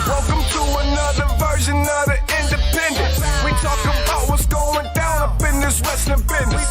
Welcome to another version of the Independent. We talk about what's going down up in this wrestling business.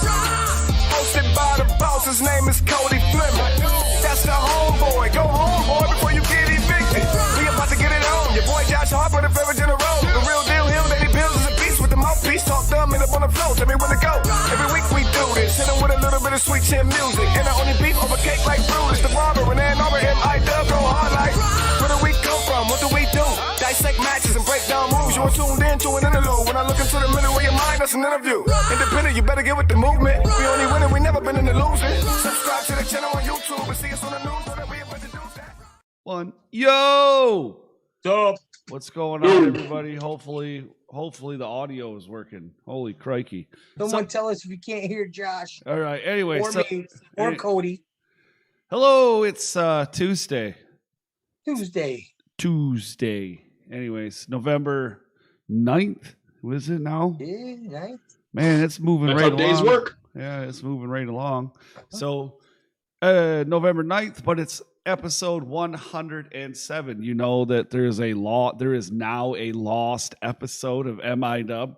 Hosted by the boss, his name is Cody Fleming. That's the homeboy. Go home, boy, before you get evicted. We about to get it on. Your boy Josh Harper, the favorite general. The real deal, him, Lady Beals is a beast with the mouthpiece. Talk dumb and up on the floor. Tell me when to go. Every week we do this. Hit him with a little bit of sweet chin music. And I only beef over cake like Brutus. The barber and Ann Arbor, MIW go hard like. Where do we come from? What do we do? Dissect matches and break down moves. You are tuned in to an interlude. When I look into the middle of your mind, that's an interview. Independent, you better get with the movement. We only winning, we never been in the losing. Subscribe to the channel on YouTube and see us on the news so that we have to do that. One. Yo! What's up? What's going on, everybody? Hopefully the audio is working. Holy crikey. Someone tell us if you can't hear Josh. All right. Anyway. Or me. Or Cody. Hello. It's Tuesday. Anyways, November 9th. What is it now? Yeah, 9th. Man, it's moving That's right how along. days work. Yeah, it's moving right along. So, November 9th, but it's episode 107. You know that there is now a lost episode of MIW.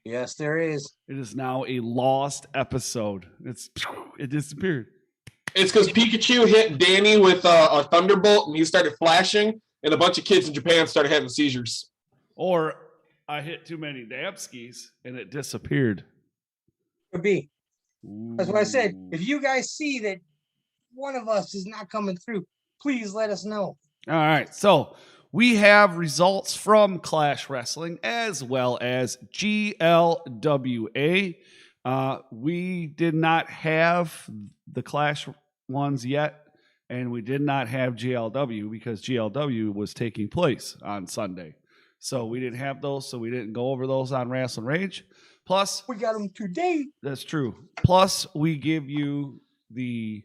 Yes, there is. It is now a lost episode. It disappeared. It's because Pikachu hit Danny with a thunderbolt and he started flashing, and a bunch of kids in Japan started having seizures. Or I hit too many Dapskis and it disappeared. Could be. That's what I said. If you guys see that one of us is not coming through, please let us know. All right. So we have results from Clash Wrestling as well as GLWA. We did not have the Clash ones yet, and we did not have GLW because GLW was taking place on Sunday. So we didn't have those, so we didn't go over those on Rasslin Rage. Plus, we got them today. That's true. Plus, we give you the,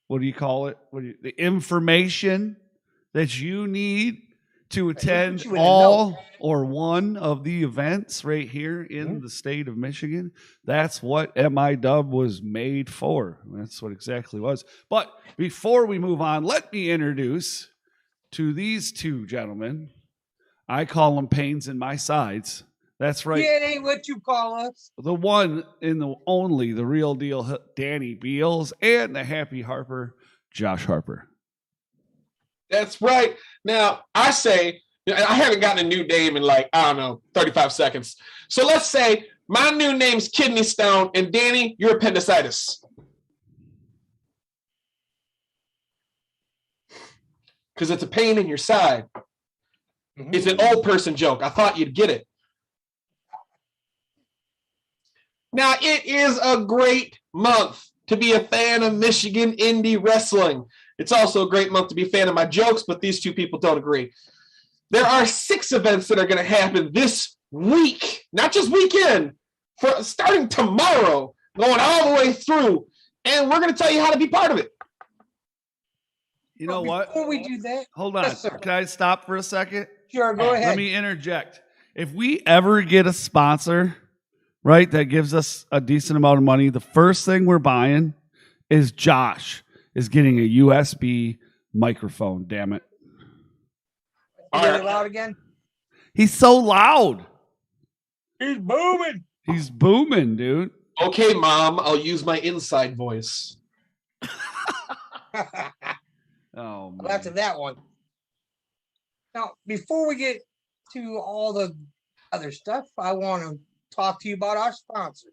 what do you call it? The information that you need to attend all or one of the events right here in the state of Michigan. That's what MIW was made for. That's what exactly was. But before we move on, let me introduce to these two gentlemen. I call them pains in my sides. That's right. Yeah, it ain't what you call us. The one and the only, the real deal, Danny Beals, and the happy Harper, Josh Harper. That's right. Now, I say, I haven't gotten a new name in 35 seconds. So let's say my new name's Kidney Stone, and Danny, you're appendicitis. Because it's a pain in your side. Mm-hmm. It's an old person joke. I thought you'd get it. Now, it is a great month to be a fan of Michigan indie wrestling. It's also a great month to be a fan of my jokes, but these two people don't agree. There are 6 events that are going to happen this week, not just weekend, starting tomorrow, going all the way through, and we're going to tell you how to be part of it. You know what? Before we do that, hold on. Yes, can I stop for a second? Sure, go ahead. Let me interject. If we ever get a sponsor, right, that gives us a decent amount of money, the first thing we're buying is Josh is getting a USB microphone. Damn it! Really loud again? He's so loud. He's booming. He's booming, dude. Okay, Mom, I'll use my inside voice. Oh, man. After that one. Now, before we get to all the other stuff, I want to talk to you about our sponsor,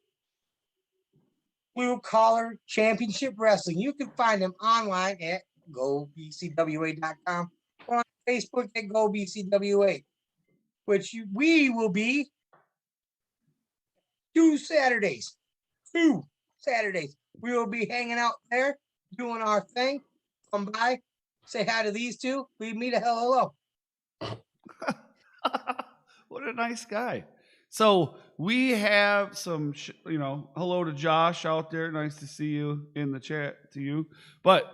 Blue Collar Championship Wrestling. You can find them online at gobcwa.com or on Facebook at gobcwa, which we will be 2 Saturdays. We will be hanging out there, doing our thing. Come by, say hi to these two, leave me the hell alone. What a nice guy. So we have some, hello to Josh out there. Nice to see you in the chat to you. But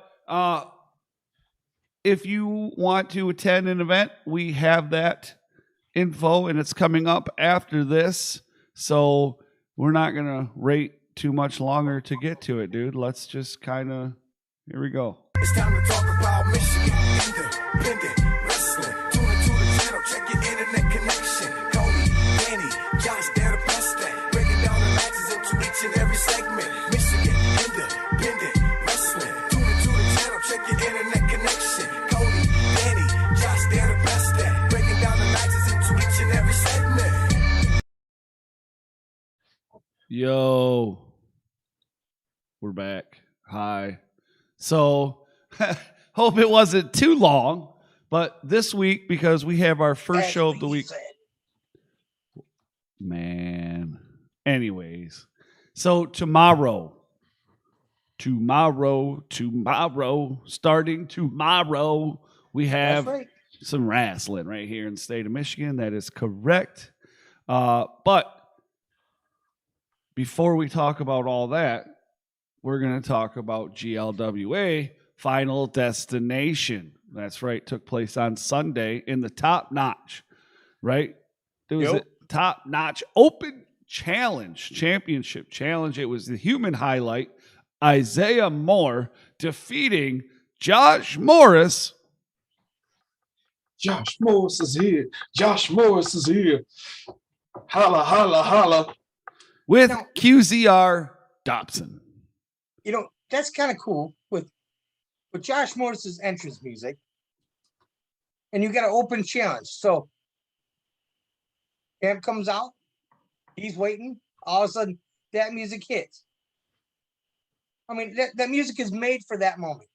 if you want to attend an event, we have that info, and it's coming up after this. So we're not going to wait too much longer to get to it, dude. Let's just kind of, here we go. It's time to talk about Michigan independent wrestling. Yo, we're back. Hi. So, hope it wasn't too long, but this week, because we have our first show of the week. Man. Anyways, so tomorrow, starting tomorrow, we have some wrestling right here in the state of Michigan. That is correct. But before we talk about all that, we're going to talk about GLWA Final Destination. That's right. Took place on Sunday in the Top Notch, right? There was a Top Notch Open Championship Challenge. It was the human highlight. Isaiah Moore defeating Josh Morris. Josh Morris is here. Josh Morris is here. Holla, holla, holla. With QZR Dobson. You know, that's kind of cool with Josh Morris's entrance music. And you got an open challenge. So Champ comes out, he's waiting, all of a sudden that music hits. I mean, that music is made for that moment.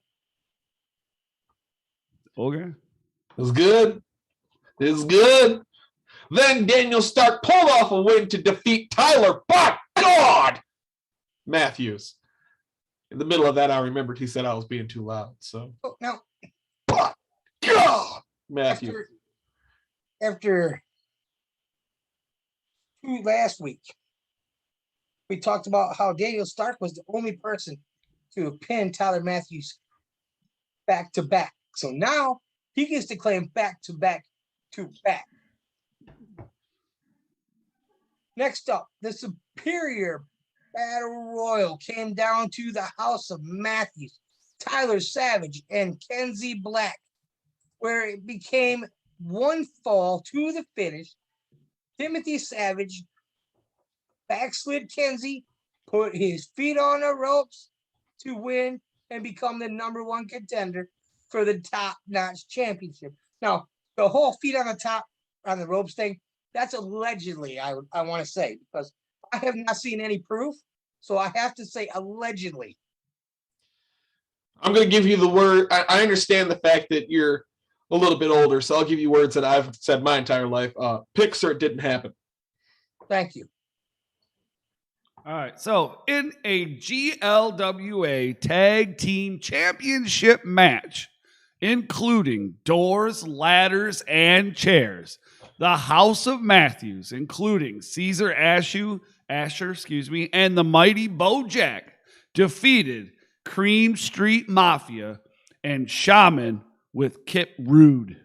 Okay. It's good. It's good. Then Daniel Stark pulled off a win to defeat Tyler, by God, Matthews. In the middle of that, I remembered he said I was being too loud. So, now, by God, Matthews. After last week, we talked about how Daniel Stark was the only person to pin Tyler Matthews back to back. So now he gets to claim back to back to back. Next up, the Superior Battle Royal came down to the House of Matthews, Tyler Savage, and Kenzie Black, where it became one fall to the finish. Timothy Savage backslid Kenzie, put his feet on the ropes to win and become the number one contender for the Top Notch Championship. Now, the whole feet on the ropes thing, that's allegedly, I want to say, because I have not seen any proof. So I have to say allegedly. I'm going to give you the word. I understand the fact that you're a little bit older, so I'll give you words that I've said my entire life. Pixar, it didn't happen. Thank you. All right. So in a GLWA Tag Team Championship match, including doors, ladders, and chairs, the House of Matthews, including Caesar Asher, and the Mighty Bojack, defeated Cream Street Mafia and Shaman with Kip Rude.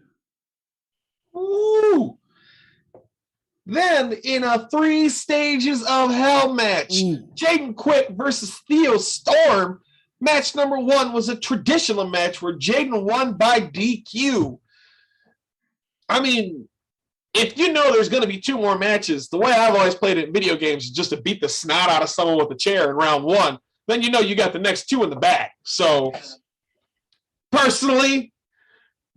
Ooh. Then, in a 3 stages of hell match, Jaden Quick versus Theo Storm. Match number 1 was a traditional match where Jaden won by DQ. I mean, if you know there's going to be 2 more matches, the way I've always played it in video games is just to beat the snot out of someone with a chair in round 1. Then you know you got the next 2 in the bag. So, personally,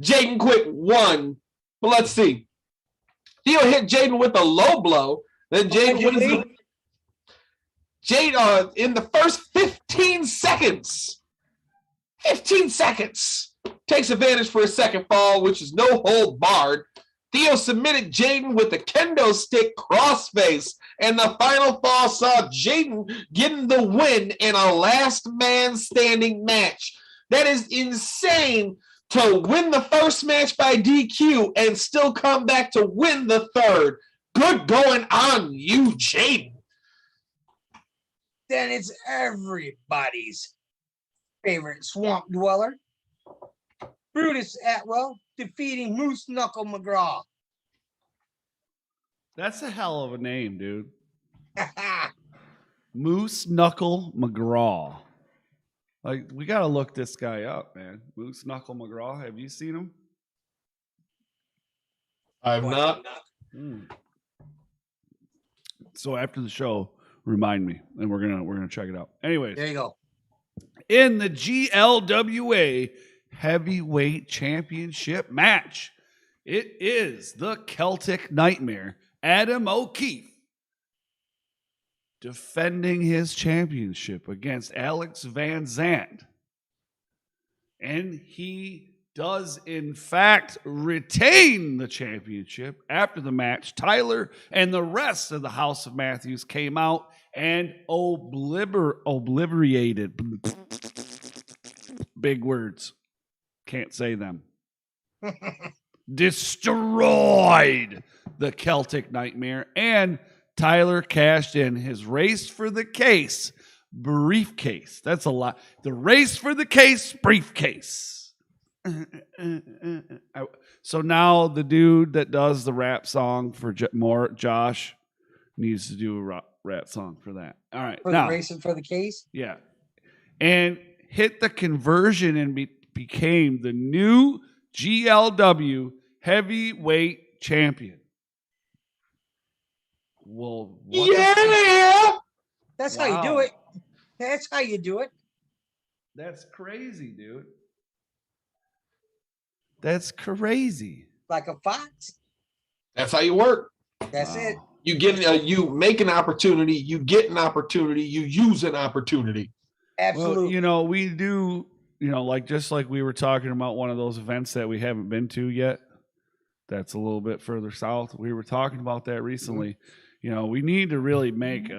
Jaden Quick won. But let's see. Theo hit Jaden with a low blow. Then Jaden in the first 15 seconds, takes advantage for a second fall, which is no hold barred. Theo submitted Jaden with a kendo stick crossface, and the final fall saw Jaden getting the win in a last man standing match. That is insane. To win the first match by DQ and still come back to win the third. Good going on you, Jaden. Then it's everybody's favorite swamp dweller, Brutus Atwell, defeating Moose Knuckle McGraw. That's a hell of a name, dude. Moose Knuckle McGraw. Like, we got to look this guy up, man. Moose Knuckle McGraw. Have you seen him? I've not. So after the show, remind me, and we're gonna check it out. Anyways, there you go. In the GLWA Heavyweight Championship match, it is the Celtic Nightmare, Adam O'Keefe, defending his championship against Alex Van Zandt. And he does, in fact, retain the championship. After the match, Tyler and the rest of the House of Matthews came out and obliterated. Big words. Can't say them. Destroyed the Celtic Nightmare. And Tyler cashed in his race for the case briefcase. That's a lot. The race for the case briefcase. So now the dude that does the rap song for Josh needs to do a rap song for that. All right. For now, the racing for the case? Yeah. And hit the conversion and became the new GLW Heavyweight Champion. Well, yeah! That's how you do it. That's how you do it. That's crazy, dude. That's crazy. Like a fox. That's how you work. That's it. You you make an opportunity, you get an opportunity, you use an opportunity. Absolutely. Well, we do, just like we were talking about one of those events that we haven't been to yet. That's a little bit further south. We were talking about that recently. Mm-hmm. We need to really make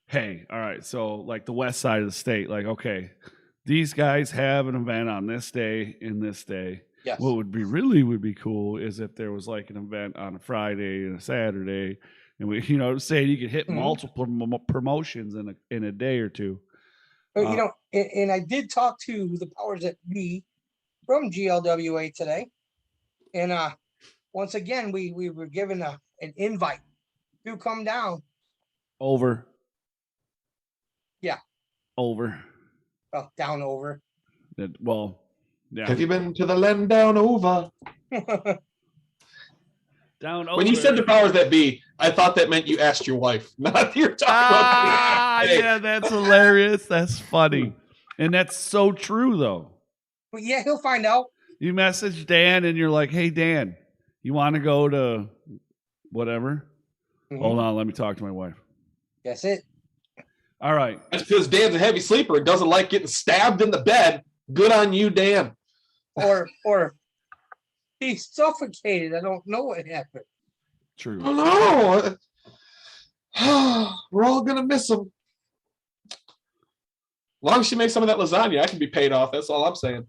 hey, all right, so like the west side of the state, like, okay, these guys have an event on this day and this day. Yes. What would be cool is if there was like an event on a Friday and a Saturday, and we, say you could hit multiple promotions in a day or two. But, and I did talk to the powers that be from GLWA today, and once again we were given an invite to come down. Over. Yeah. Over. Well, down over. Well, yeah. Have you been to the land down over? Down over. When you said the powers that be, I thought that meant you asked your wife. Not you're talking about me. Yeah, that's hilarious. That's funny. And that's so true, though. But yeah, he'll find out. You message Dan and you're like, hey, Dan, you want to go to whatever? Mm-hmm. Hold on, let me talk to my wife. That's it. All right. That's because Dan's a heavy sleeper and doesn't like getting stabbed in the bed. Good on you, Dan. Or he's suffocated. I don't know what happened. True. Oh, no. We're all going to miss him. As long as she makes some of that lasagna, I can be paid off. That's all I'm saying.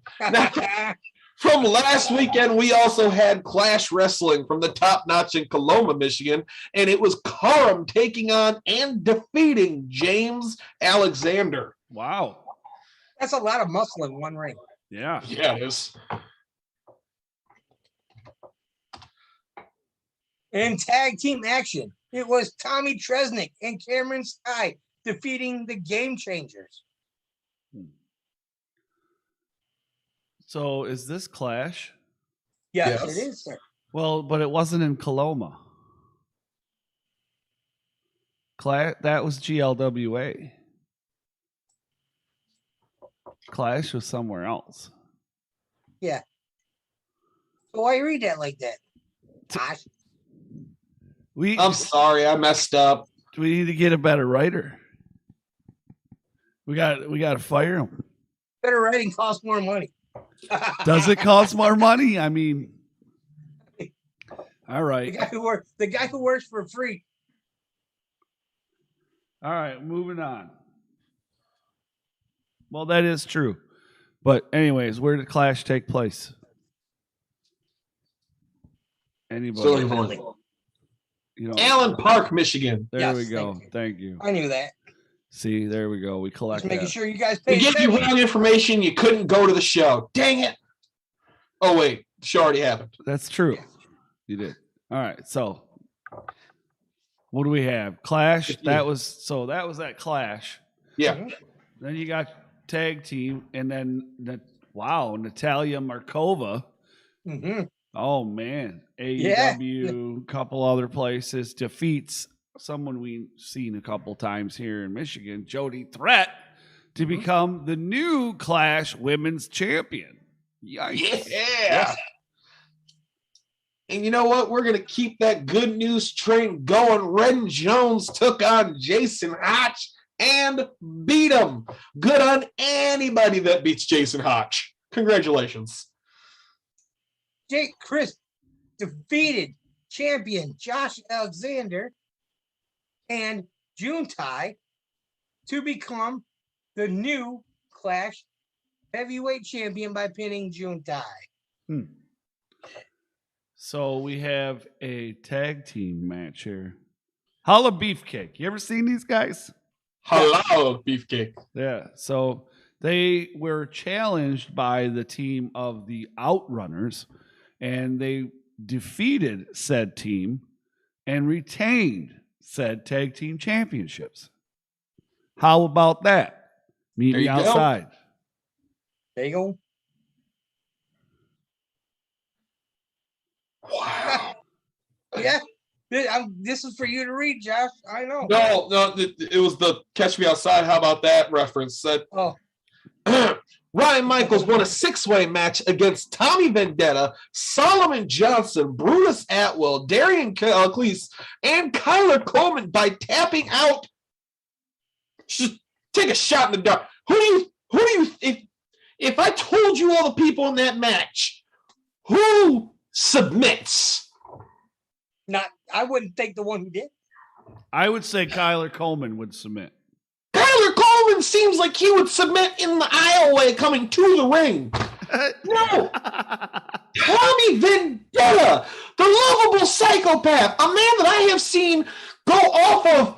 From last weekend, we also had Clash Wrestling from the Top Notch in Coloma, Michigan, and it was Karam taking on and defeating James Alexander. Wow. That's a lot of muscle in one ring. Yeah. Yeah, it is. In tag team action, it was Tommy Tresnick and Cameron Sky defeating the Game Changers. So is this Clash? Yes, it is, sir. Well, but it wasn't in Coloma. That was GLWA. Clash was somewhere else. Yeah. So why you read that like that? Gosh. I'm sorry, I messed up. We need to get a better writer. We got to fire him. Better writing costs more money. Does it cost more money? I mean, all right. The guy who works for free. All right, moving on. Well, that is true. But anyways, where did Clash take place? Anybody? Allen Park, Michigan. There we go. Thank you. I knew that. See, there we go. We collect Just making sure you guys pay attention. We gave you wrong information. You couldn't go to the show. Dang it. Oh, wait. The show already happened. That's true. Yeah. You did. All right. So what do we have? Clash. That was that Clash. Yeah. Then you got tag team, and then Natalia Markova. Mm-hmm. Oh man, AEW, couple other places, defeats someone we've seen a couple times here in Michigan, Jody Threat, to become the new Clash Women's Champion. Yikes. Yeah. And you know what? We're going to keep that good news train going. Ren Jones took on Jason Hotch and beat him. Good on anybody that beats Jason Hotch. Congratulations. Jake Crisp defeated champion Josh Alexander and Juntai to become the new Clash Heavyweight Champion by pinning Juntai. So we have a tag team match here. Holla Beefcake. You ever seen these guys? Hello, Beefcake. Yeah. So they were challenged by the team of the Outrunners, and they defeated said team and retained said tag team championships. How about that? Meet There me you go. outside. There you go. Wow. Yeah. This is for you to read, Josh. I know. No, it was the Catch Me Outside. How about that reference? Oh. Ryan Michaels won a 6-way match against Tommy Vendetta, Solomon Johnson, Brutus Atwell, Darian Cleese, and Kyler Coleman by tapping out. Just take a shot in the dark. Who do you if I told you all the people in that match, who submits? I wouldn't take the one who did. I would say Kyler Coleman would submit. Kyler Coleman seems like he would submit in the aisleway coming to the ring. No. Tommy Vendetta, the lovable psychopath, a man that I have seen go off of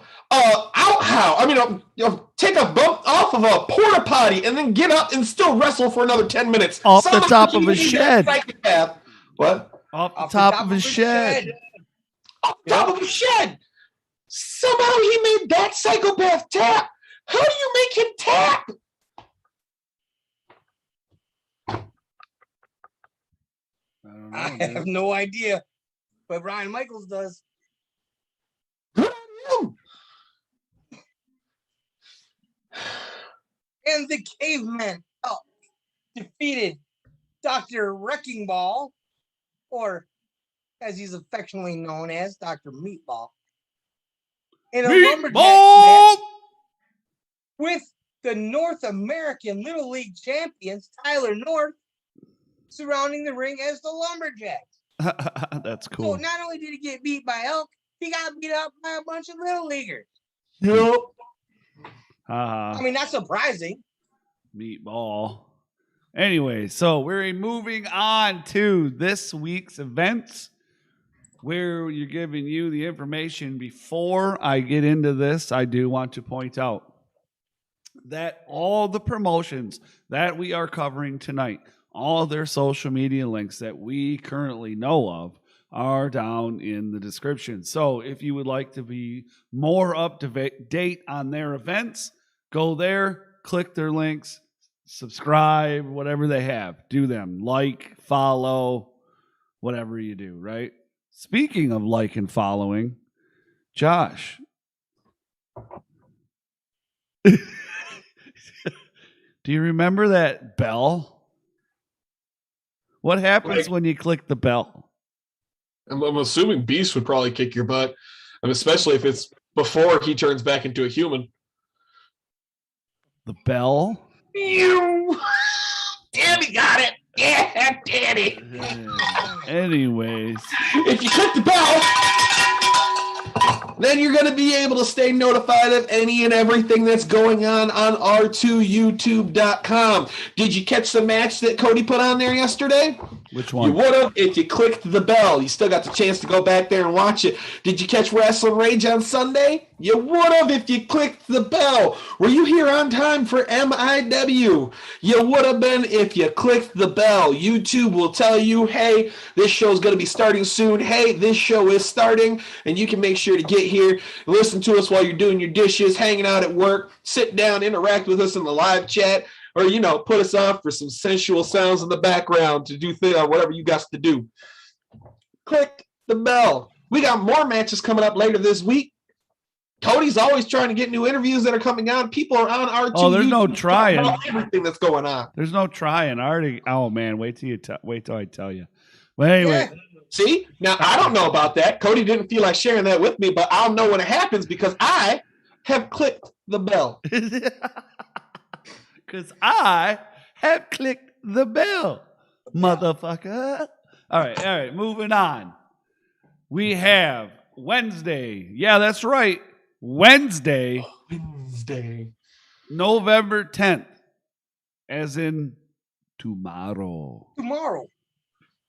take a bump off of a porta potty and then get up and still wrestle for another 10 minutes. Off the top of a shed. Psychopath. What? Off the top of a shed. Off the top of a shed. Somehow he made that psychopath tap. How do you make him tap? I have no idea, but Ryan Michaels does. Good on him. And the Caveman defeated Dr. Wrecking Ball, or as he's affectionately known as, Dr. Meatball, in a lumberjack match with the North American Little League champions, Tyler North, surrounding the ring as the Lumberjacks. That's cool. So not only did he get beat by Elk, he got beat up by a bunch of Little Leaguers. Yep. I mean, not surprising. Meatball. Anyway, so we're moving on to this week's events, where you're giving you the information. Before I get into this, I do want to point out that all the promotions that we are covering tonight, all their social media links that we currently know of, are down in the description. So if you would like to be more up to date on their events, go there, click their links, subscribe, whatever they have. Do them. Like, follow, whatever you do, right? Speaking of like and following, Josh. Do you remember that bell? What happens when you click the bell? I'm assuming Beast would probably kick your butt, especially if it's before he turns back into a human. The bell? You, Danny got it. Yeah, Danny. Anyways. If you click the bell, then you're going to be able to stay notified of any and everything that's going on R2YouTube.com. Did you catch the match that Cody put on there yesterday? Which one? You would have if you clicked the bell. You still got the chance to go back there and watch it. Did you catch Rasslin Rage on Sunday? You would have if you clicked the bell. Were you here on time for MIW? You would have been if you clicked the bell. YouTube will tell you, hey, this show's going to be starting soon. Hey, this show is starting. And you can make sure to get here, listen to us while you're doing your dishes, hanging out at work, sit down, interact with us in the live chat, or, put us on for some sensual sounds in the background to do whatever you got to do. Click the bell. We got more matches coming up later this week. Cody's always trying to get new interviews that are coming on. People are on R2. Oh, there's no trying. Everything that's going on. There's no trying. I already. Oh man, wait till I tell you. Well, anyway. Yeah. See? Now, I don't know about that. Cody didn't feel like sharing that with me, but I'll know when it happens because I have clicked the bell. Because I have clicked the bell, motherfucker. All right, moving on. We have Wednesday. Yeah, that's right. Wednesday, November 10th, as in tomorrow.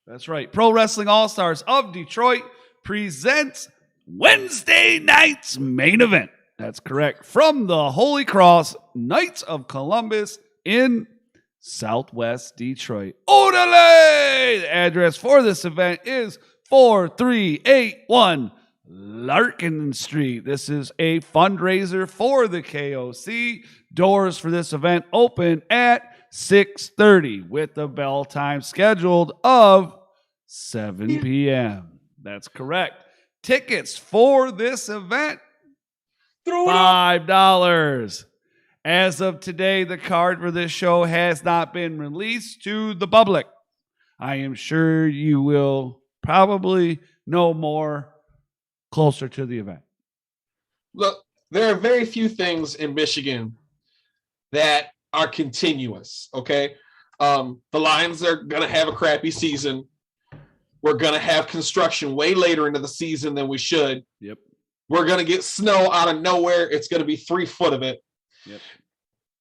That's right. Pro Wrestling All-Stars of Detroit presents Wednesday night's main event. That's correct. From the Holy Cross Knights of Columbus in Southwest Detroit. Orale! The address for this event is 4381 Larkin Street. This is a fundraiser for the KOC. Doors for this event open at 6:30 with the bell time scheduled of 7 p.m. That's correct. Tickets for this event, $5. As of today, the card for this show has not been released to the public. I am sure you will probably know more closer to the event. Look, there are very few things in Michigan that are continuous, okay? The Lions are going to have a crappy season. We're going to have construction way later into the season than we should. Yep. We're going to get snow out of nowhere. It's going to be 3 foot of it. Yep.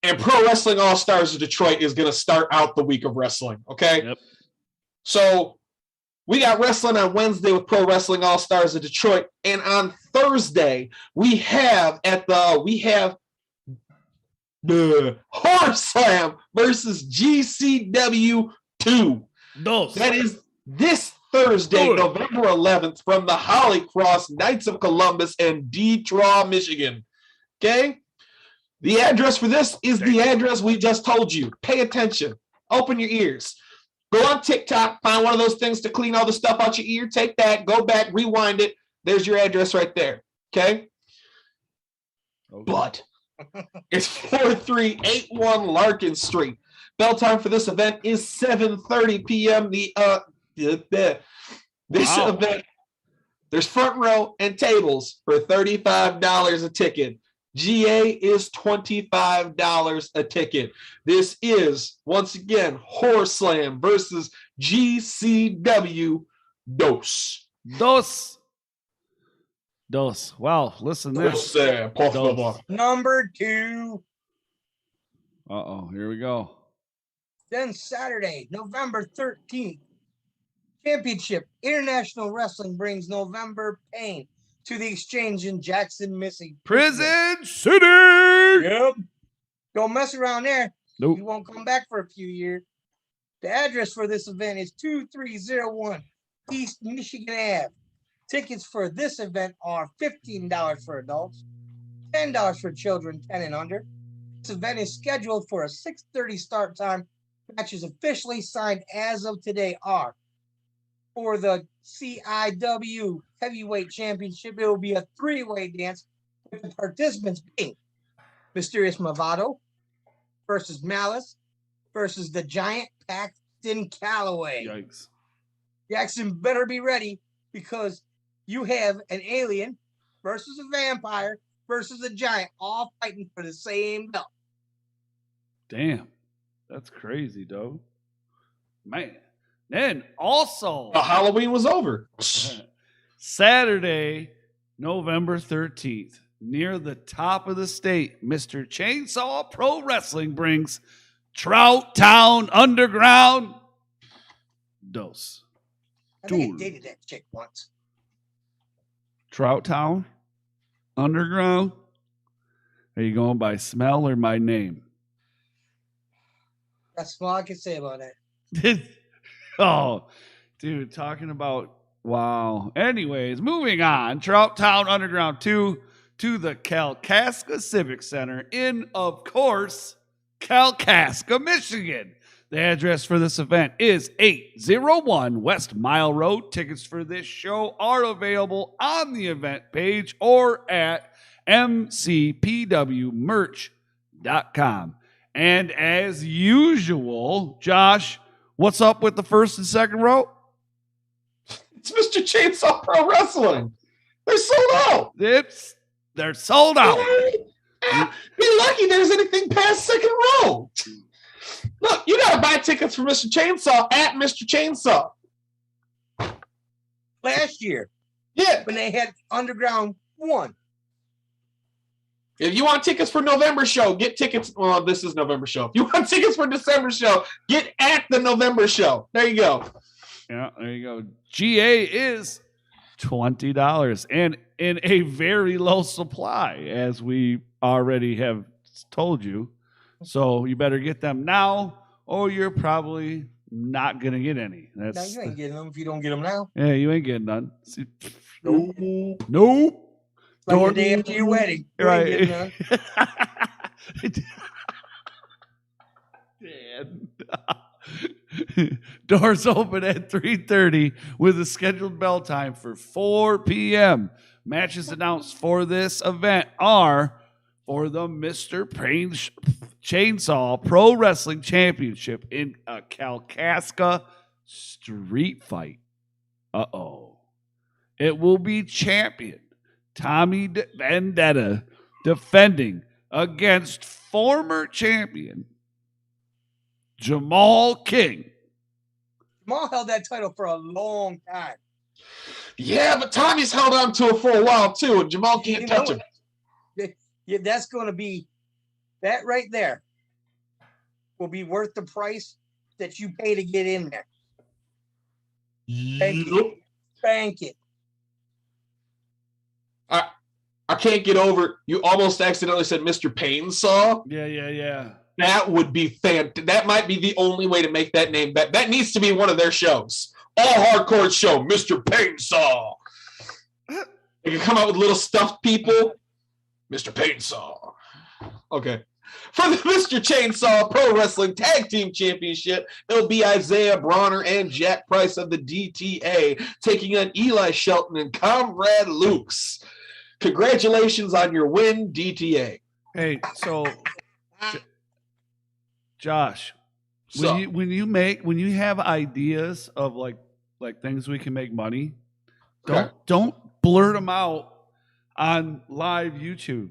And Pro Wrestling All-Stars of Detroit is going to start out the week of wrestling, okay? Yep. So we got wrestling on Wednesday with Pro Wrestling All-Stars of Detroit. And on Thursday, we have the Horse Slam versus GCW 2. That is this Thursday, November 11th, from the Holy Cross Knights of Columbus in Detroit, Michigan. Okay? The address for this is the address we just told you. Pay attention. Open your ears. Go on TikTok, find one of those things to clean all the stuff out your ear. Take that, go back, rewind it. There's your address right there. Okay? But it's 4381 Larkin Street. Bell time for this event is 7:30 p.m. This event, there's front row and tables for $35 a ticket. GA is $25 a ticket. This is, once again, Horse Slam versus GCW Dos. Wow, listen to this. Number 2. Uh-oh, here we go. Then Saturday, November 13th, Championship International Wrestling brings November Pain to the Exchange in Jackson, Mississippi. Prison City! Yep. Don't mess around there. Nope. You won't come back for a few years. The address for this event is 2301 East Michigan Ave. Tickets for this event are $15 for adults, $10 for children 10 and under. This event is scheduled for a 6:30 start time. Matches officially signed as of today are for the Ciw Heavyweight Championship. It will be a 3-way dance with the participants being Mysterious Movado versus Malice versus the Giant Paxton Calloway. Yikes. Jackson better be ready because you have an alien versus a vampire versus a giant all fighting for the same belt. Damn. That's crazy, dog. Man. Then also Halloween was over. Saturday, November 13th, near the top of the state, Mr. Chainsaw Pro Wrestling brings Trout Town Underground Dos. I think I dated that chick once. Trout Town Underground? Are you going by smell or my name? That's all I can say about that. Oh, dude, talking about, wow. Anyways, moving on. Trout Town Underground 2 to the Kalkaska Civic Center in, of course, Kalkaska, Michigan. The address for this event is 801 West Mile Road. Tickets for this show are available on the event page or at mcpwmerch.com. And as usual, Josh, what's up with the first and second row? It's Mr. Chainsaw Pro Wrestling. They're sold out. They're sold out. Be lucky there's anything past second row. Look, you got to buy tickets for Mr. Chainsaw at Mr. Chainsaw. Last year, Yeah. when they had Underground 1. If you want tickets for November show, get tickets. Well, this is November show. If you want tickets for December show, get at the November show. There you go. Yeah, there you go. GA is $20 and in a very low supply, as we already have told you. So you better get them now, or you're probably not going to get any. Now, you ain't getting them if you don't get them now. Yeah, you ain't getting none. See, Nope. nope. Like the day after your wedding. You ain't Right. getting none. Doors open at 3:30 with a scheduled bell time for 4 p.m. Matches announced for this event are for the Mr. Chainsaw Pro Wrestling Championship in a Kalkaska street fight. Uh-oh. It will be champion Tommy Vendetta defending against former champion Jamal King. Jamal held that title for a long time. Yeah, but Tommy's held on to it for a while, too, and Jamal can't touch him. Yeah, that's going to be, that right there will be worth the price that you pay to get in there. Thank you. Thank you. I can't get over, you almost accidentally said Mr. Painsaw. Yeah. That would be fantastic. That might be the only way to make that name better. That needs to be one of their shows. All hardcore show, Mr. Painsaw. They can come out with little stuffed people. Mr. Painsaw. Okay. For the Mr. Chainsaw Pro Wrestling Tag Team Championship, it'll be Isaiah Bronner and Jack Price of the DTA taking on Eli Shelton and Comrade Lukes. Congratulations on your win, DTA. Hey, so Josh, So, when you have ideas of like things we can make money, don't blurt them out on live YouTube.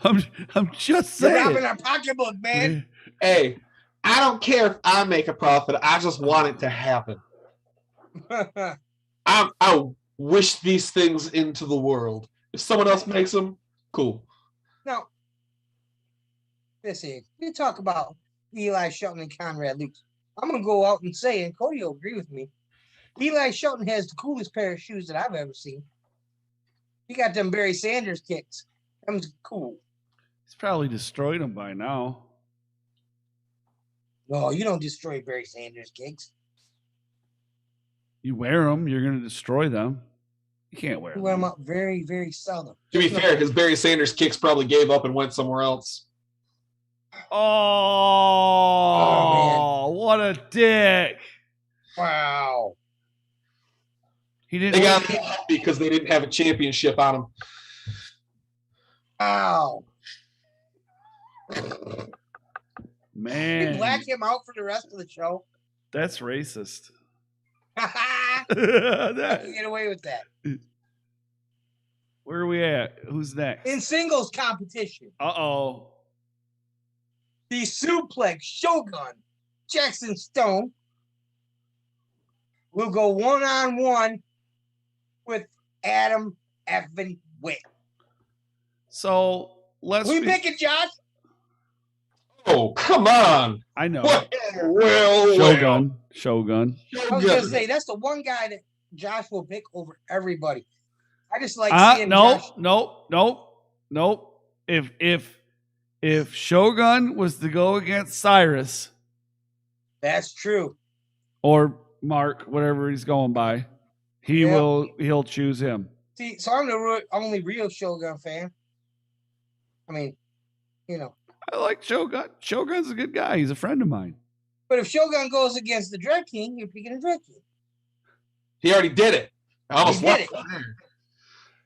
I'm just saying. You're robbing our pocketbook, man. hey, I don't care if I make a profit. I just want it to happen. I wish these things into the world. If someone else makes them, cool. Now, listen, you talk about Eli Shelton and Conrad Lukes. I'm going to go out and say, and Cody will agree with me, Eli Shelton has the coolest pair of shoes that I've ever seen. He got them Barry Sanders kicks. Them's cool. He's probably destroyed them by now. No, you don't destroy Barry Sanders kicks. You wear them, you're going to destroy them. You can't wear You them. wear them up very, very seldom. To be fair, his Barry Sanders kicks probably gave up and went somewhere else. Oh, what a dick. Wow. He didn't. They got happy because they didn't have a championship on him. Wow. Man, You black him out for the rest of the show. that's racist. I That- can get away with that. Where are we at? Who's next? In singles competition, Uh-oh. the suplex Shogun Jackson Stone will go one-on-one with Adam Evan Witt. So let's. We pick it, Josh. Oh, come on. I know. Well, Shogun. I was gonna say that's the one guy that Josh will pick over everybody. I just like seeing Josh. Nope. If Shogun was to go against Cyrus That's true. or Mark, whatever he's going by, he'll choose him. See, so I'm the only real Shogun fan. I mean, you know. I like Shogun. Shogun's a good guy. He's a friend of mine. But if Shogun goes against the Dread King, you're picking the Dread King. He already did it. I almost He did it.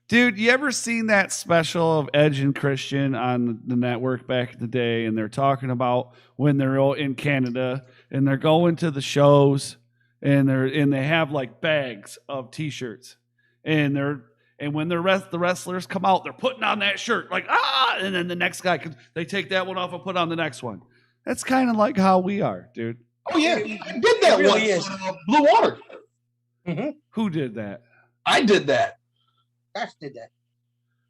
Dude, you ever seen that special of Edge and Christian on the network back in the day? And they're talking about when they're all in Canada and they're going to the shows and they have like bags of t-shirts, and when the wrestlers come out, they're putting on that shirt like and then the next guy they take that one off and put on the next one. That's kind of like how we are, dude. Oh yeah, I did that really once. Blue Water. Mm-hmm. Who did that? I did that. Josh did that.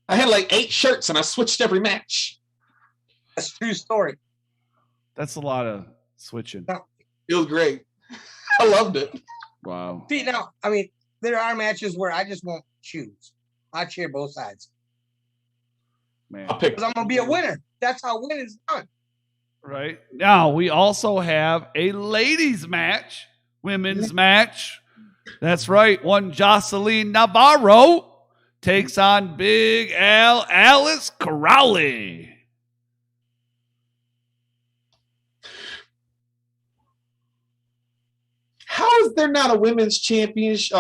I had like 8 shirts and I switched every match. That's a true story. That's a lot of switching. No. It was great. I loved it. Wow. See, now, I mean, there are matches where I just won't choose. I cheer both sides. Man. I'll pick. Because I'm going to be a winner. That's how winning's done. Right. Now, we also have a ladies match, women's match. That's right. One Jocelyn Navarro takes on Big Alice Crowley. How is there not a women's championship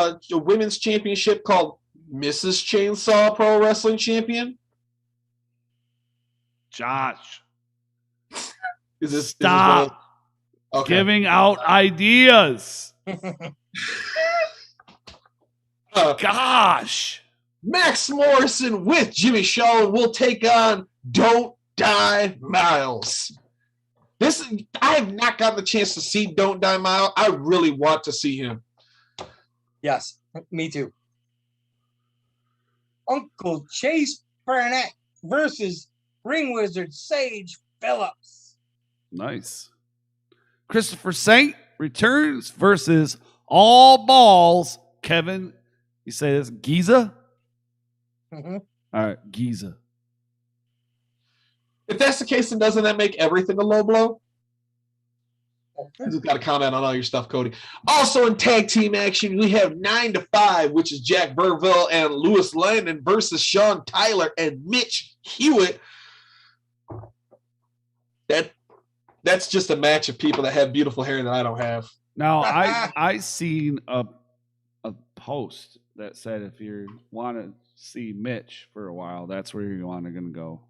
called Mrs. Chainsaw Pro Wrestling Champion? Josh, Stop giving out ideas. Gosh. Max Morrison with Jimmy Shaw will take on Don't Die Miles. I have not gotten the chance to see Don't Die Miles. I really want to see him. Yes, me too. Uncle Chase Burnett versus Ring Wizard Sage Phillips. Nice. Christopher Saint returns versus All Balls. Kevin, you say this? Giza? Mm-hmm. All right, Giza. If that's the case, then doesn't that make everything a low blow? I just got to comment on all your stuff, Cody. Also in tag team action, we have 9 to 5, which is Jack Burville and Lewis Landon versus Sean Tyler and Mitch Hewitt. That's just a match of people that have beautiful hair that I don't have. Now, I seen a post that said if you want to see Mitch for a while, that's where you're going to go.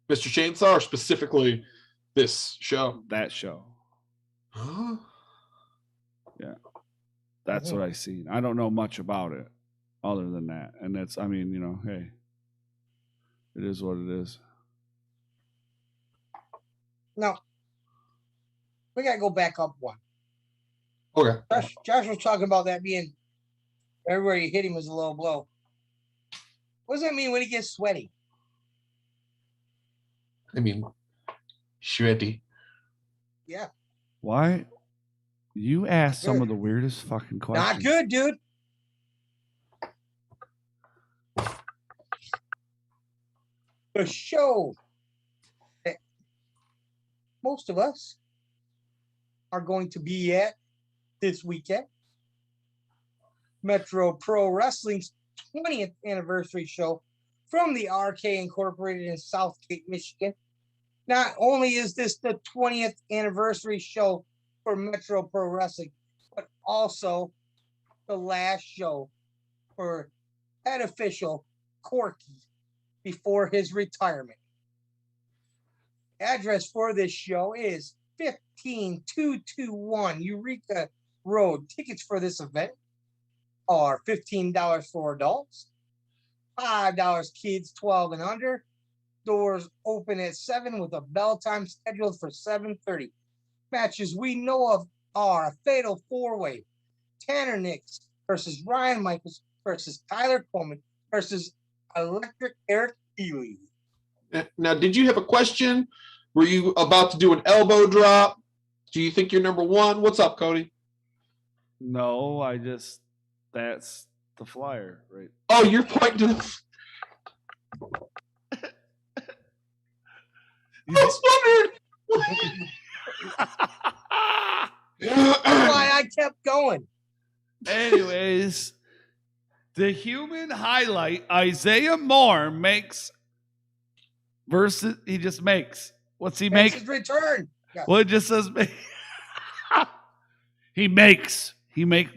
Mr. Chainsaw, or specifically this show? That show. Huh? Yeah. That's what I seen. I don't know much about it other than that. And that's, I mean, you know, hey, it is what it is. No. We got to go back up one. Okay. Josh was talking about that being everywhere you hit him was a low blow. What does that mean when he gets sweaty? I mean, sweaty. Yeah. Why? You asked some of the weirdest fucking questions. Not good, dude. The show that most of us are going to be at this weekend. Metro Pro Wrestling's 20th anniversary show from the RK Incorporated in Southgate, Michigan. Not only is this the 20th anniversary show for Metro Pro Wrestling, but also the last show for head official Corky before his retirement. Address for this show is 15221 Eureka Road. Tickets for this event are $15 for adults, $5 kids 12 and under. Doors open at 7 with a bell time scheduled for 7:30. Matches we know of are a fatal 4-way. Tanner Nix versus Ryan Michaels versus Tyler Coleman versus Electric Eric Ely. Now, did you have a question? Were you about to do an elbow drop? Do you think you're number one? What's up, Cody? No, that's the flyer, right? Oh, you're pointing to the... I was wondering. That's why I kept going. Anyways, the human highlight, Isaiah Moore makes versus, he just makes. What's he make? His return. Yeah. Well, it just says he makes.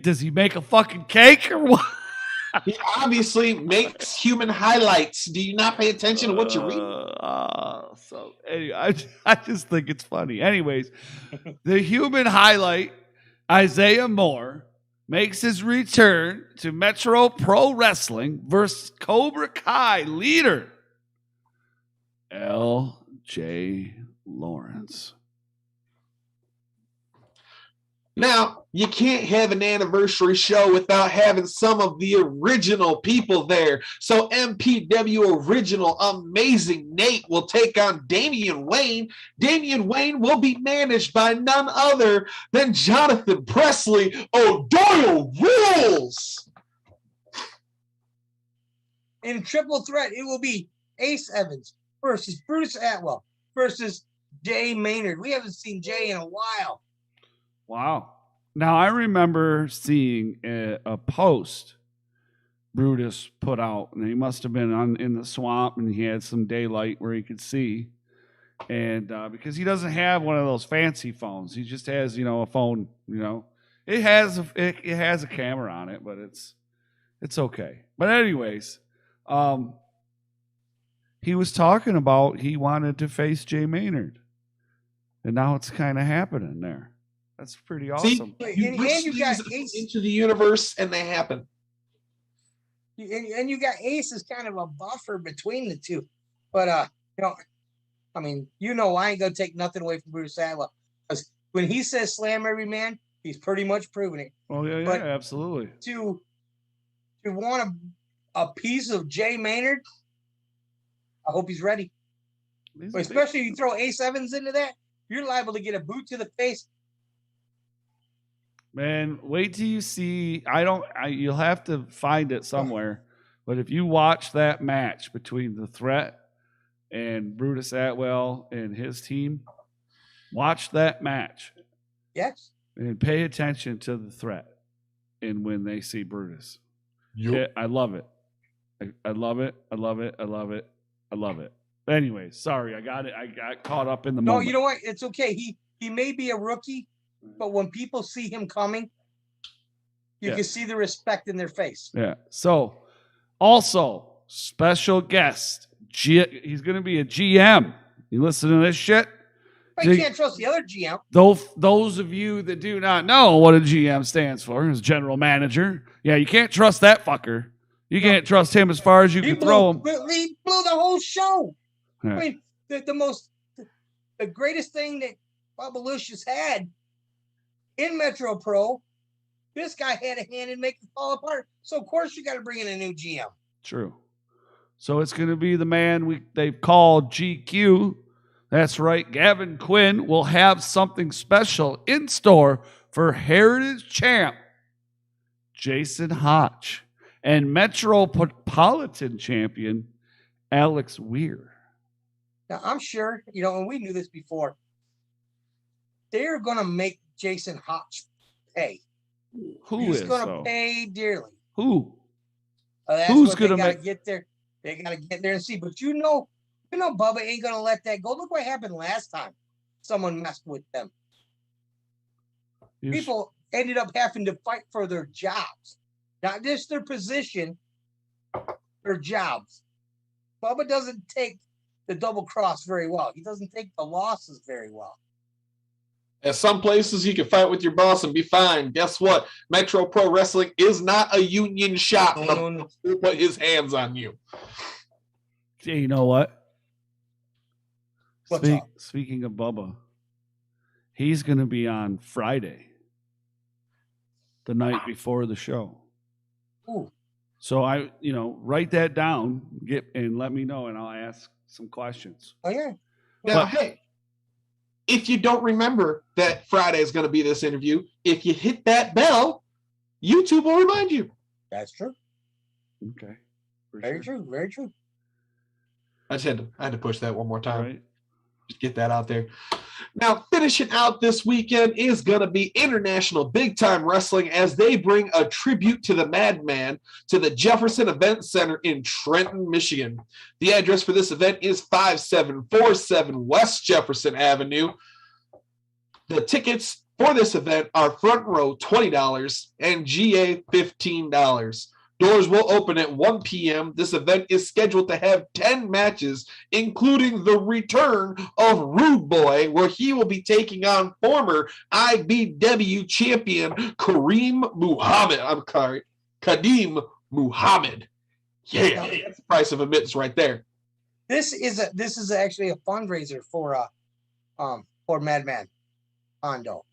Does he make a fucking cake or what? He obviously makes human highlights. Do you not pay attention to what you read? So anyway, I just think it's funny. Anyways, the human highlight, Isaiah Moore makes his return to Metro Pro Wrestling versus Cobra Kai leader L.J. Lawrence. Now, you can't have an anniversary show without having some of the original people there. So MPW original Amazing Nate will take on Damian Wayne. Damian Wayne will be managed by none other than Jonathan Presley. O'Doyle rules! In triple threat, it will be Ace Evans versus Bruce Atwell versus Jay Maynard. We haven't seen Jay in a while. Wow. Now, I remember seeing a post Brutus put out, and he must have been in the swamp, and he had some daylight where he could see. And because he doesn't have one of those fancy phones, he just has, a phone, It has a camera on it, but it's okay. But anyways, he was talking about he wanted to face Jay Maynard. And now it's kind of happening there. That's pretty awesome. See, you got Ace into the universe, and they happen. And you got Ace as kind of a buffer between the two. But I ain't gonna take nothing away from Bruce Atwell, because when he says slam every man, he's pretty much proven it. Oh yeah, but absolutely. To want a piece of Jay Maynard, I hope he's ready. Especially if you throw Ace Evans into that, you're liable to get a boot to the face. Man, wait till you see. You'll have to find it somewhere. But if you watch that match between the Threat and Brutus Atwell and his team, watch that match. Yes. And pay attention to the Threat and when they see Brutus. Yep. I love it. I love it. I love it. I love it. I love it. Anyway, sorry, I got caught up in the moment. No, you know what? It's okay. He may be a rookie, but when people see him coming, you can see the respect in their face. Yeah. So, also, special guest. He's going to be a GM. You listen to this shit? But you can't trust the other GM. Those of you that do not know what a GM stands for is general manager. Yeah, you can't trust that fucker. You can't trust him as far as you can throw him. He blew the whole show. Yeah. I mean, the greatest thing that Bubba Lucius had in Metro Pro, this guy had a hand in making it fall apart. So of course you got to bring in a new GM. True. So it's going to be the man they've called GQ. That's right. Gavin Quinn will have something special in store for Heritage Champ Jason Hotch and Metropolitan Champion Alex Weir. Now I'm sure, and we knew this before, they're going to make Jason Hotch pay. He's going to pay dearly. Who? Who's going to get there? They got to get there and see. But Bubba ain't going to let that go. Look what happened last time someone messed with them. People ended up having to fight for their jobs, not just their position, their jobs. Bubba doesn't take the double cross very well. He doesn't take the losses very well. At some places, you can fight with your boss and be fine. Guess what? Metro Pro Wrestling is not a union shop. No. Put his hands on you. Yeah, you know what? What's up? Speaking of Bubba, he's going to be on Friday, the night before the show. Ooh. So write that down, and let me know, and I'll ask some questions. Oh yeah. Now, hey, if you don't remember that Friday is going to be this interview, if you hit that bell, YouTube will remind you. That's true. Okay. Very true. Very true. I had to push that one more time. Right. Just get that out there. Now, finishing out this weekend is going to be International Bigtime Wrestling as they bring a tribute to the Madman to the Jefferson Event Center in Trenton, Michigan. The address for this event is 5747 West Jefferson Avenue. The tickets for this event are front row $20 and GA $15. Doors will open at 1 p.m. This event is scheduled to have 10 matches, including the return of Rude Boy, where he will be taking on former IBW champion Kadeem Muhammad. Yeah, that's the price of admittance right there. This is actually a fundraiser for Madman Hondo.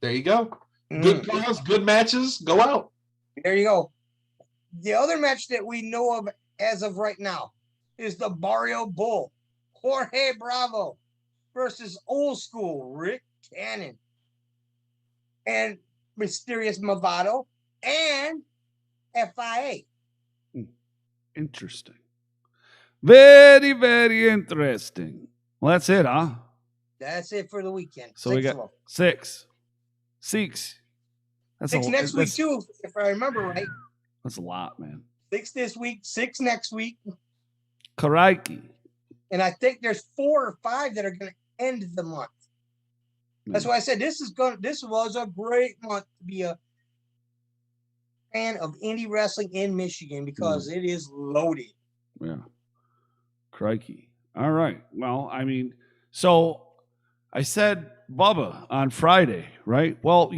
There you go. Good plans, good matches. Go out. There you go. The other match that we know of as of right now is the Barrio Bull, Jorge Bravo versus Old School Rick Cannon and Mysterious Movado and FIA. Interesting. Very, very interesting. Well, that's it, huh? That's it for the weekend. So we got six. That's six next week too, if I remember right. That's a lot, man. 6 this week, 6 next week. Crikey. And I think there's 4 or 5 that are going to end the month. That's why I said this was a great month to be a fan of indie wrestling in Michigan because it is loaded. Yeah. Crikey. All right. Well, I mean, so I said Bubba on Friday, right? Well,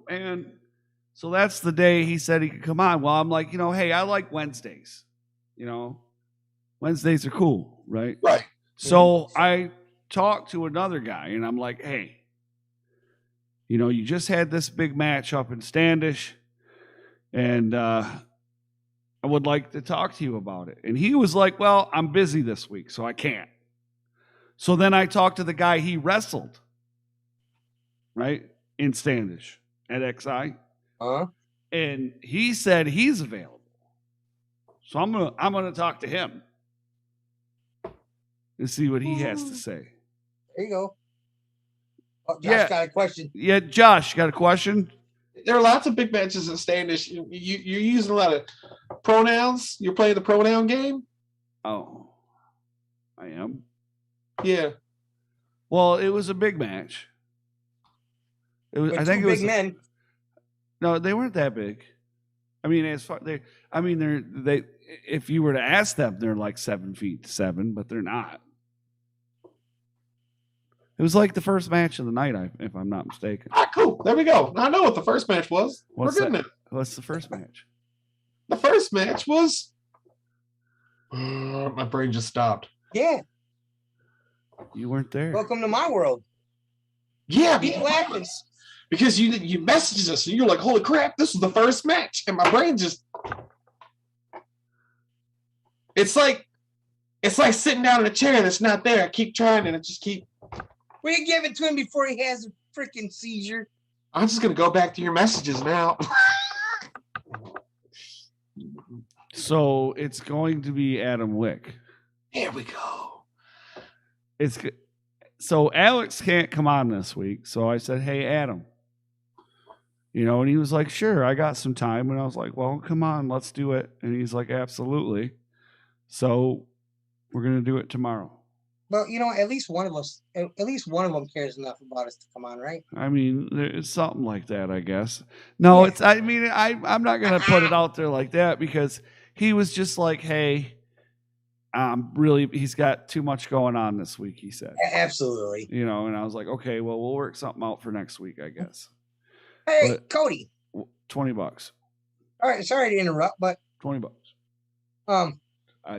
and so that's the day he said he could come on. Well, I'm like, hey, I like Wednesdays. Wednesdays are cool, right? Right. So I talked to another guy, and I'm like, hey, you just had this big match up in Standish, and I would like to talk to you about it. And he was like, well, I'm busy this week, so I can't. So then I talked to the guy he wrestled, right, in Standish at XI. And he said he's available. So I'm gonna talk to him and see what he has to say. There you go. Oh, Josh got a question. Yeah, Josh, got a question? There are lots of big matches in Standish. You're using a lot of pronouns. You're playing the pronoun game? Oh, I am? Yeah. Well, it was a big match. It was. I think it was big men. No, they weren't that big. I mean, they're. If you were to ask them, they're like 7'7", but they're not. It was like the first match of the night, if I'm not mistaken. Ah, cool. There we go. I know what the first match was. We're good now. What's the first match? The first match was. My brain just stopped. Yeah. You weren't there. Welcome to my world. Yeah, because you messaged us and you're like, holy crap, this was the first match. And my brain just it's like sitting down in a chair that's not there. I keep trying and it just keep. Will you give it to him before he has a freaking seizure? I'm just gonna go back to your messages now. So it's going to be Adam Wick. Here we go. So Alex can't come on this week. So I said, hey, Adam. And he was like, sure, I got some time. And I was like, well, come on, let's do it. And he's like, absolutely. So we're going to do it tomorrow. Well, at least one of them cares enough about us to come on, right? I mean, it's something like that, I guess. No, yeah. I'm not going to put it out there like that because he was just like, hey, he's got too much going on this week, he said. Absolutely. And I was like, okay, well, we'll work something out for next week, I guess. Hey, Cody. $20. All right, sorry to interrupt, but $20. I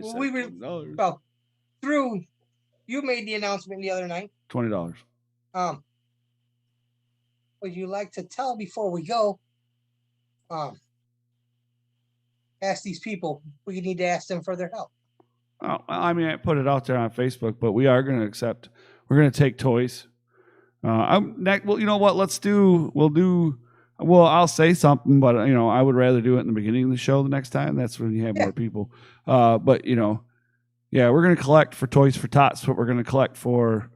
said $20. Through you made the announcement the other night. $20. Would you like to tell before we go? Ask these people. We need to ask them for their help. Oh, I mean, I put it out there on Facebook, but we are going to accept. We're going to take toys. Well, you know what? I'll say something, but I would rather do it in the beginning of the show the next time. That's when you have more people. But we're going to collect for Toys for Tots, but we're going to collect for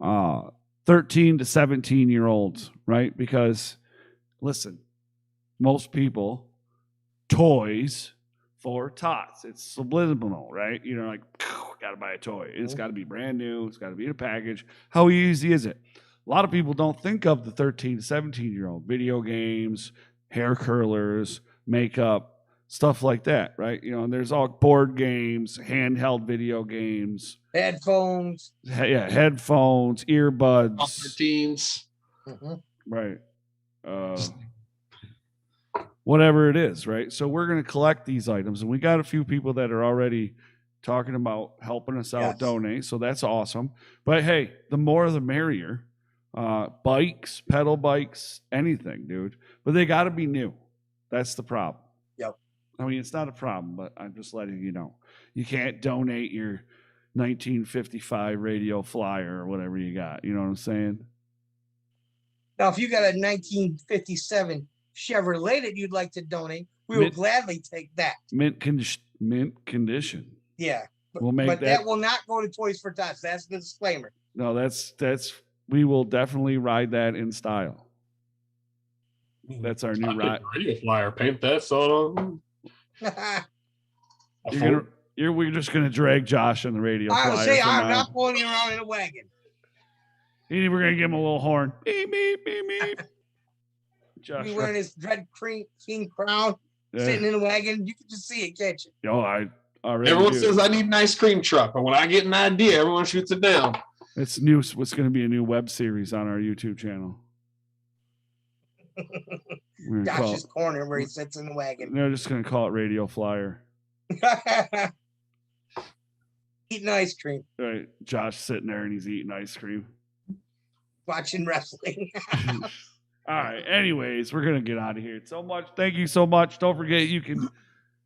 13 to 17-year-olds, right? Because listen, most people toys for tots. It's subliminal, right? Like, got to buy a toy. It's got to be brand new. It's got to be in a package. How easy is it? A lot of people don't think of the 13 to 17-year-old. Video games, hair curlers, makeup, stuff like that, right? You know, and there's all board games, handheld video games, headphones, headphones, earbuds, teens, right? Whatever it is, right? So we're going to collect these items, and we got a few people that are already talking about helping us out, donate. So that's awesome. But hey, the more the merrier. Bikes, pedal bikes, anything, dude. But they got to be new. That's the problem. Yep. I mean, it's not a problem, but I'm just letting you know. You can't donate your 1955 radio flyer or whatever you got. You know what I'm saying? Now, if you got a 1957 Chevrolet that you'd like to donate, we will gladly take that. Mint condition. Yeah. We'll make but that will not go to Toys for Tots. That's the disclaimer. No, that's we will definitely ride that in style. That's our new ride. Radio flyer, paint that song. We're just gonna drag Josh on the radio flyer. I would say I'm not pulling you around in a wagon. We're gonna give him a little horn. Beep beep beep beep. Josh, be wearing his dread king crown, sitting in a wagon. You can just see it, can't you? Oh, I already. Everyone says I need an ice cream truck, but when I get an idea, everyone shoots it down. It's new. What's going to be a new web series on our YouTube channel? Josh's corner where he sits in the wagon. They're just going to call it Radio Flyer. Eating ice cream. Right, Josh sitting there and he's eating ice cream, watching wrestling. All right. Anyways, we're gonna get out of here. Thank you so much. Don't forget you can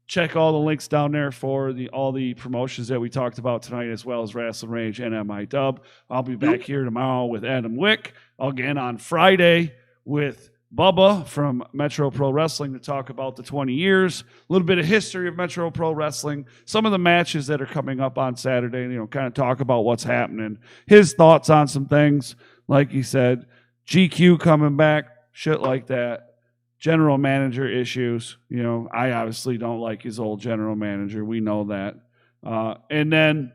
check all the links down there for all the promotions that we talked about tonight, as well as Rasslin Rage and MIW. I'll be back here tomorrow with Adam Wick. Again on Friday with Bubba from Metro Pro Wrestling to talk about the 20 years, a little bit of history of Metro Pro Wrestling, some of the matches that are coming up on Saturday, and, kind of talk about what's happening, his thoughts on some things, like he said, GQ coming back, shit like that. General manager issues. I obviously don't like his old general manager. We know that. And then,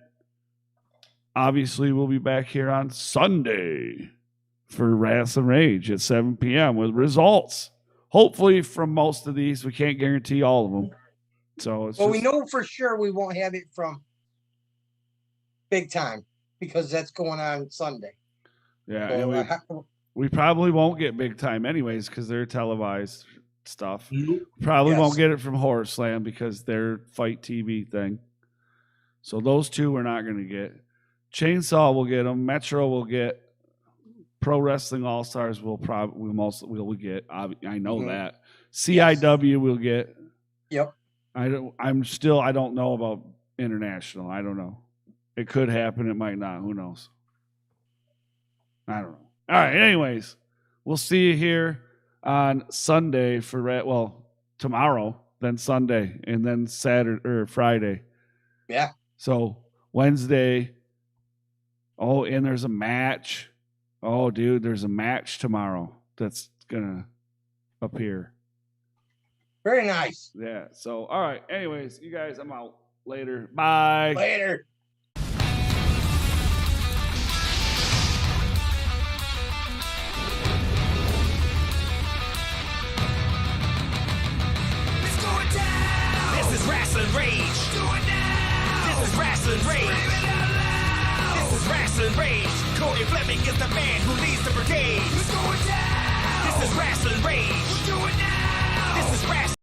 obviously, we'll be back here on Sunday for Rasslin Rage at 7 p.m. with results. Hopefully, from most of these, we can't guarantee all of them. So, we know for sure we won't have it from Big Time because that's going on Sunday. Yeah, so, we probably won't get Big Time anyways because they're televised stuff. Probably won't get it from Horror Slam because they're Fight TV thing. So those two we're not going to get. Chainsaw will get them. Metro will get. Pro Wrestling All Stars will get. I know that. CIW will get. Yep. I don't know about international. I don't know. It could happen. It might not. Who knows? I don't know. All right. Anyways, we'll see you here on Sunday for tomorrow, then Sunday, and then Saturday or Friday. Yeah. So Wednesday. Oh, and there's a match. Oh, dude, there's a match tomorrow that's gonna appear. Very nice. Yeah. So, all right. Anyways, you guys, I'm out. Later. Bye. Later. Rasslin Rage. Do it now. This is Rasslin Rage. Scream it out loud. This is Rasslin Rage. Cody Fleming is the man who leads the brigade. It's going down. This is Rasslin Rage. Do it now.